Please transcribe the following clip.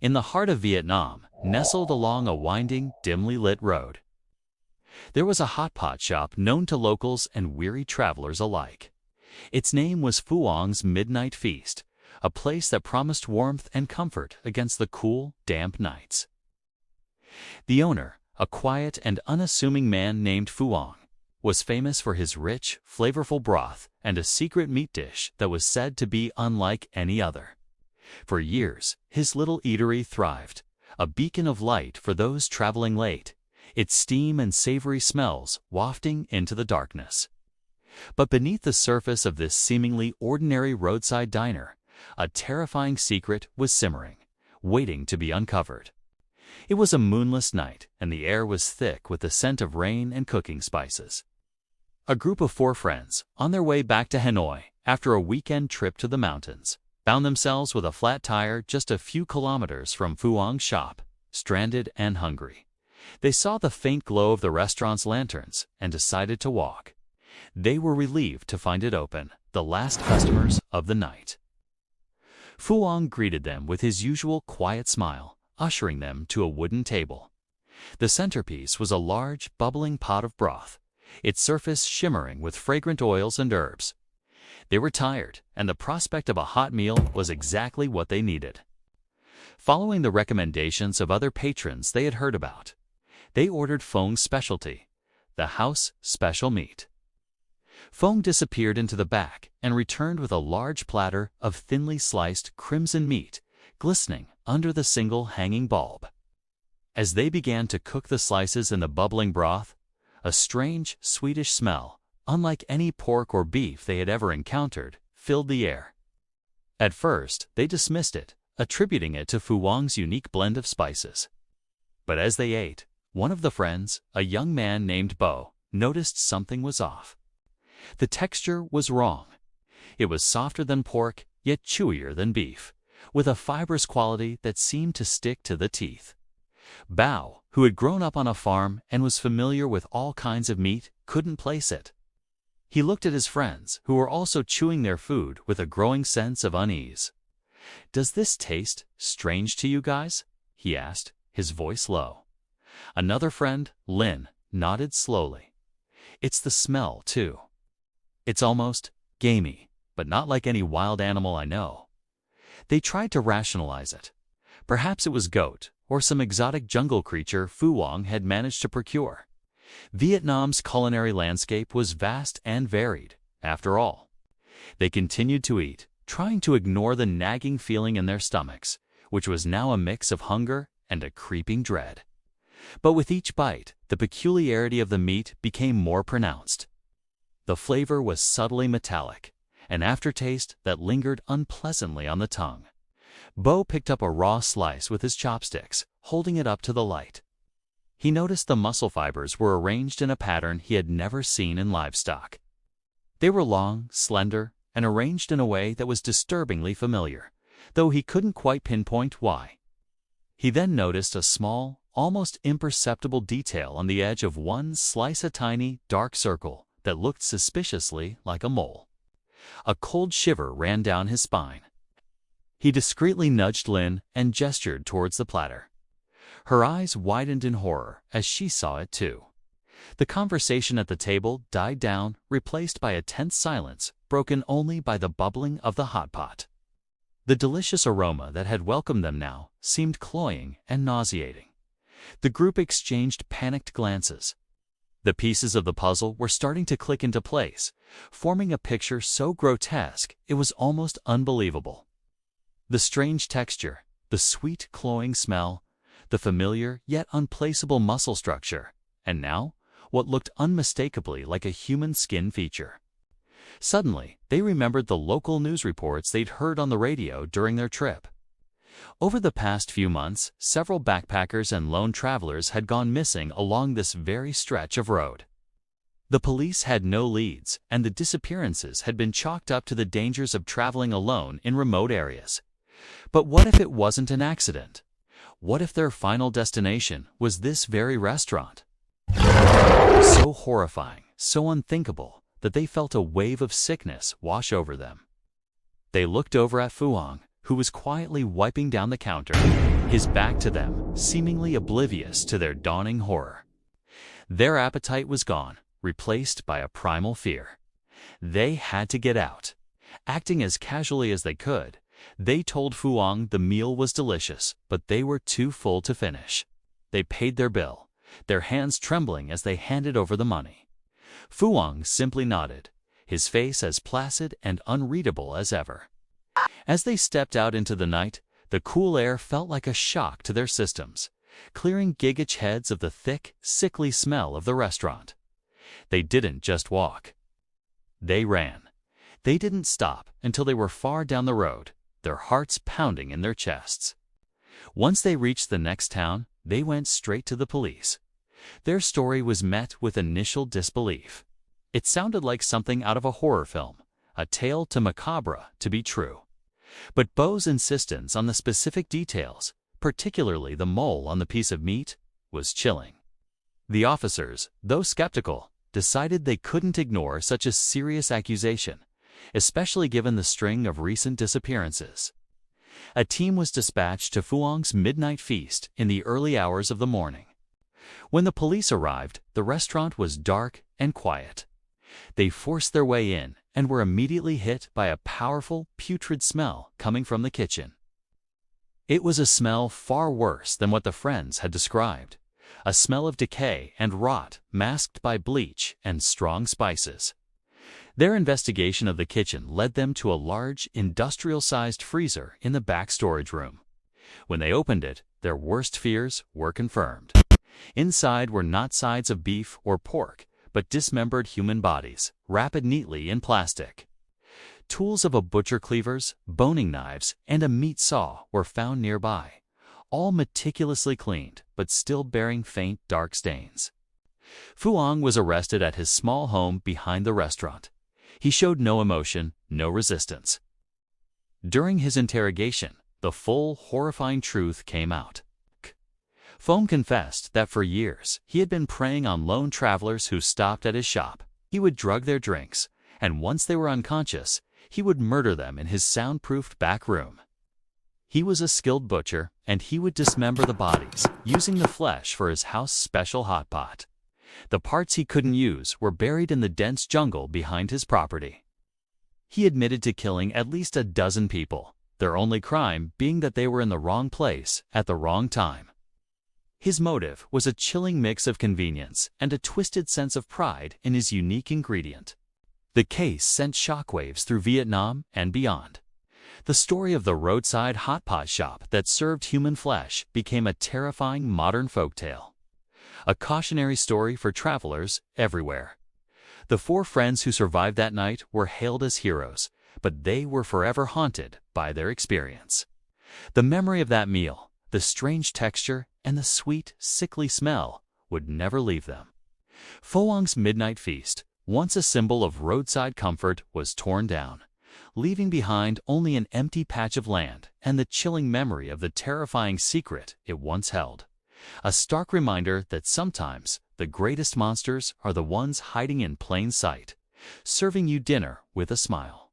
in the heart of Vietnam, nestled along a winding, dimly lit road. There was a hot pot shop known to locals and weary travelers alike. Its name was Phuong's Midnight Feast, a place that promised warmth and comfort against the cool, damp nights. The owner, a quiet and unassuming man named Phuong, was famous for his rich, flavorful broth and a secret meat dish that was said to be unlike any other. For years, his little eatery thrived, a beacon of light for those traveling late, its steam and savory smells wafting into the darkness. But beneath the surface of this seemingly ordinary roadside diner, a terrifying secret was simmering, waiting to be uncovered. It was a moonless night, and the air was thick with the scent of rain and cooking spices. A group of 4 friends, on their way back to Hanoi after a weekend trip to the mountains, found themselves with a flat tire just a few kilometers from Phuong's shop, stranded and hungry. They saw the faint glow of the restaurant's lanterns and decided to walk. They were relieved to find it open, the last customers of the night. Phuong greeted them with his usual quiet smile, ushering them to a wooden table. The centerpiece was a large, bubbling pot of broth, its surface shimmering with fragrant oils and herbs. They were tired, and the prospect of a hot meal was exactly what they needed. Following the recommendations of other patrons they had heard about, they ordered Phuong's specialty, the house special meat. Phuong disappeared into the back and returned with a large platter of thinly sliced crimson meat, glistening under the single hanging bulb. As they began to cook the slices in the bubbling broth, a strange, sweetish smell, unlike any pork or beef they had ever encountered, filled the air. At first, they dismissed it, attributing it to Phuong's unique blend of spices. But as they ate, one of the friends, a young man named Bo, noticed something was off. The texture was wrong. It was softer than pork, yet chewier than beef, with a fibrous quality that seemed to stick to the teeth. Bao, who had grown up on a farm and was familiar with all kinds of meat, couldn't place it. He looked at his friends, who were also chewing their food with a growing sense of unease. "Does this taste strange to you guys?" he asked, his voice low. Another friend, Lin, nodded slowly. "It's the smell, too. It's almost gamey, but not like any wild animal I know." They tried to rationalize it. Perhaps it was goat, or some exotic jungle creature Phuong had managed to procure. Vietnam's culinary landscape was vast and varied, after all. They continued to eat, trying to ignore the nagging feeling in their stomachs, which was now a mix of hunger and a creeping dread. But with each bite, the peculiarity of the meat became more pronounced. The flavor was subtly metallic, an aftertaste that lingered unpleasantly on the tongue. Bo picked up a raw slice with his chopsticks, holding it up to the light. He noticed the muscle fibers were arranged in a pattern he had never seen in livestock. They were long, slender, and arranged in a way that was disturbingly familiar, though he couldn't quite pinpoint why. He then noticed a small, almost imperceptible detail on the edge of one slice, a tiny, dark circle that looked suspiciously like a mole. A cold shiver ran down his spine. He discreetly nudged Lin and gestured towards the platter. Her eyes widened in horror as she saw it too. The conversation at the table died down, replaced by a tense silence broken only by the bubbling of the hot pot. The delicious aroma that had welcomed them now seemed cloying and nauseating. The group exchanged panicked glances. The pieces of the puzzle were starting to click into place, forming a picture so grotesque it was almost unbelievable. The strange texture, the sweet cloying smell, the familiar yet unplaceable muscle structure, and now, what looked unmistakably like a human skin feature. Suddenly, they remembered the local news reports they'd heard on the radio during their trip. Over the past few months, several backpackers and lone travelers had gone missing along this very stretch of road. The police had no leads, and the disappearances had been chalked up to the dangers of traveling alone in remote areas. But what if it wasn't an accident? What if their final destination was this very restaurant? It was so horrifying, so unthinkable, that they felt a wave of sickness wash over them. They looked over at Phuong, who was quietly wiping down the counter, his back to them, seemingly oblivious to their dawning horror. Their appetite was gone, replaced by a primal fear. They had to get out. Acting as casually as they could, they told Phuong the meal was delicious, but they were too full to finish. They paid their bill, their hands trembling as they handed over the money. Phuong simply nodded, his face as placid and unreadable as ever. As they stepped out into the night, the cool air felt like a shock to their systems, clearing Gigich heads of the thick, sickly smell of the restaurant. They didn't just walk. They ran. They didn't stop until they were far down the road, their hearts pounding in their chests. Once they reached the next town, they went straight to the police. Their story was met with initial disbelief. It sounded like something out of a horror film, a tale too macabre to be true. But Beau's insistence on the specific details, particularly the mole on the piece of meat, was chilling. The officers, though skeptical, decided they couldn't ignore such a serious accusation, especially given the string of recent disappearances. A team was dispatched to Phuong's midnight feast in the early hours of the morning. When the police arrived, the restaurant was dark and quiet. They forced their way in and were immediately hit by a powerful, putrid smell coming from the kitchen. It was a smell far worse than what the friends had described, a smell of decay and rot masked by bleach and strong spices. Their investigation of the kitchen led them to a large, industrial-sized freezer in the back storage room. When they opened it, their worst fears were confirmed. Inside were not sides of beef or pork, but dismembered human bodies, wrapped neatly in plastic. Tools of a butcher cleavers, boning knives, and a meat saw were found nearby, all meticulously cleaned, but still bearing faint dark stains. Phuong was arrested at his small home behind the restaurant. He showed no emotion, no resistance. During his interrogation, the full, horrifying truth came out. Phuong confessed that for years he had been preying on lone travelers who stopped at his shop. He would drug their drinks, and once they were unconscious, he would murder them in his soundproofed back room. He was a skilled butcher, and he would dismember the bodies, using the flesh for his house special hot pot. The parts he couldn't use were buried in the dense jungle behind his property. He admitted to killing at least a dozen people, their only crime being that they were in the wrong place at the wrong time. His motive was a chilling mix of convenience and a twisted sense of pride in his unique ingredient. The case sent shockwaves through Vietnam and beyond. The story of the roadside hot pot shop that served human flesh became a terrifying modern folktale. A cautionary story for travelers everywhere. The four friends who survived that night were hailed as heroes, but they were forever haunted by their experience. The memory of that meal, the strange texture, and the sweet, sickly smell would never leave them. Phuong's midnight feast, once a symbol of roadside comfort, was torn down, leaving behind only an empty patch of land and the chilling memory of the terrifying secret it once held. A stark reminder that sometimes the greatest monsters are the ones hiding in plain sight, serving you dinner with a smile.